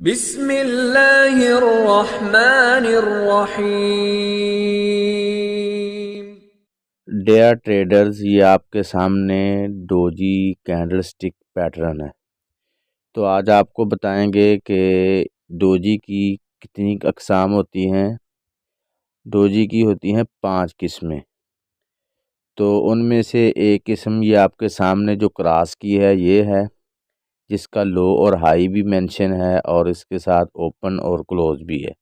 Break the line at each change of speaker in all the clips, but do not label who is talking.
बिस्मिल्लाहिर्रहमानिर्रहीम।
Dare traders, ये आपके सामने डोजी कैंडलस्टिक पैटर्न है। तो आज आपको बताएंगे कि डोजी की कितनी अक़साम होती हैं। डोजी की होती हैं 5 किस्में। तो उनमें से एक किस्म ये आपके सामने जो क्रॉस की है ये है, जिसका लो और हाई भी मेंशन है और इसके साथ ओपन और क्लोज भी है।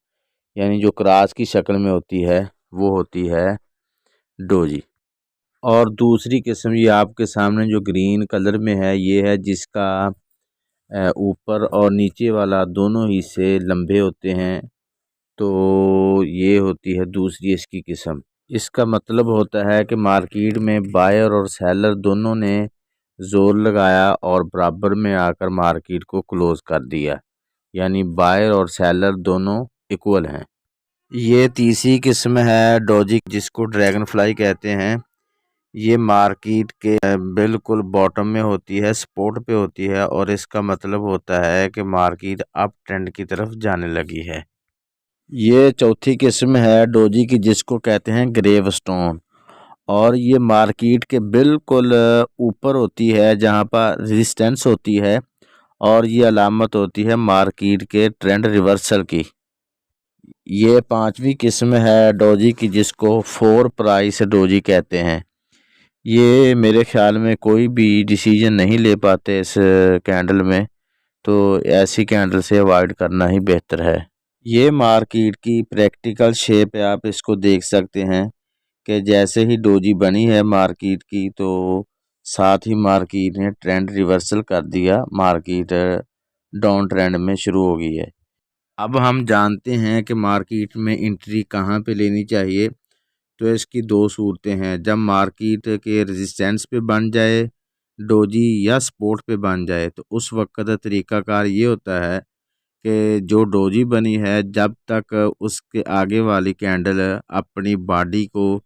यानी जो क्रॉस की शक्ल में होती है वो होती है डोजी। और दूसरी किस्म ये आपके सामने जो ग्रीन कलर में है ये है, जिसका ऊपर और नीचे वाला दोनों हिस्से लंबे होते हैं। तो ये होती है दूसरी इसकी किस्म। इसका मतलब होता है कि मार्केट में बायर और सेलर दोनों ने जोर लगाया और बराबर में आकर मार्केट को क्लोज कर दिया, यानी बायर और सेलर दोनों इक्वल हैं। ये तीसरी किस्म है डोजी, जिसको ड्रैगन फ्लाई कहते हैं। ये मार्केट के बिल्कुल बॉटम में होती है, सपोर्ट पे होती है और इसका मतलब होता है कि मार्केट अप ट्रेंड की तरफ जाने लगी है। ये चौथी किस्म है डोजी की, जिसको कहते हैं ग्रेव स्टोन, और ये मार्केट के बिल्कुल ऊपर होती है जहाँ पर रेजिस्टेंस होती है, और ये अलामत होती है मार्केट के ट्रेंड रिवर्सल की। ये पांचवी किस्म है डोजी की, जिसको 4 प्राइस डोजी कहते हैं। ये मेरे ख्याल में कोई भी डिसीजन नहीं ले पाते इस कैंडल में, तो ऐसी कैंडल से अवॉइड करना ही बेहतर है। ये मार्केट की प्रैक्टिकल शेप है, आप इसको देख सकते हैं कि जैसे ही डोजी बनी है मार्केट की, तो साथ ही मार्केट ने ट्रेंड रिवर्सल कर दिया, मार्केट डाउन ट्रेंड में शुरू हो गई है। अब हम जानते हैं कि मार्केट में एंट्री कहाँ पे लेनी चाहिए। तो इसकी दो सूरतें हैं, जब मार्केट के रेजिस्टेंस पे बन जाए डोजी या सपोर्ट पे बन जाए, तो उस वक्त तरीकाकार ये होता है कि जो डोजी बनी है, जब तक उसके आगे वाली कैंडल अपनी बॉडी को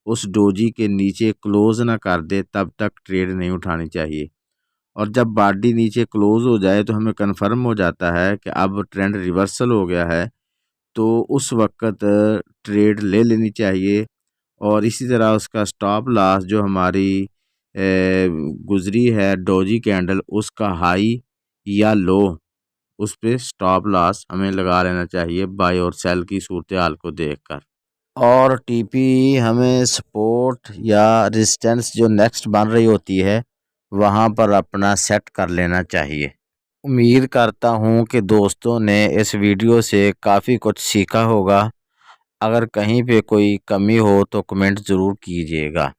उस डोजी के नीचे क्लोज ना कर दे, तब तक ट्रेड नहीं उठानी चाहिए। और जब बॉडी नीचे क्लोज हो जाए तो हमें कन्फर्म हो जाता है कि अब ट्रेंड रिवर्सल हो गया है, तो उस वक्त ट्रेड ले लेनी चाहिए। और इसी तरह उसका स्टॉप लॉस जो हमारी गुजरी है डोजी कैंडल, उसका हाई या लो, उस पे स्टॉप लॉस हमें लगा लेना चाहिए बाय और सेल की सूरत हाल को देखकर। और टीपी हमें सपोर्ट या रेजिस्टेंस जो नेक्स्ट बन रही होती है वहाँ पर अपना सेट कर लेना चाहिए। उम्मीद करता हूँ कि दोस्तों ने इस वीडियो से काफ़ी कुछ सीखा होगा। अगर कहीं पे कोई कमी हो तो कमेंट ज़रूर कीजिएगा,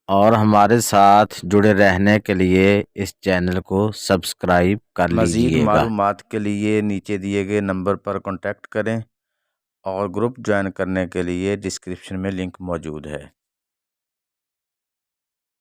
और हमारे साथ जुड़े रहने के लिए इस चैनल को सब्सक्राइब कर लीजिएगा। मज़ीद मालूमात के लिए नीचे दिए गए नंबर पर कांटेक्ट करें और ग्रुप ज्वाइन करने के लिए डिस्क्रिप्शन में लिंक मौजूद है।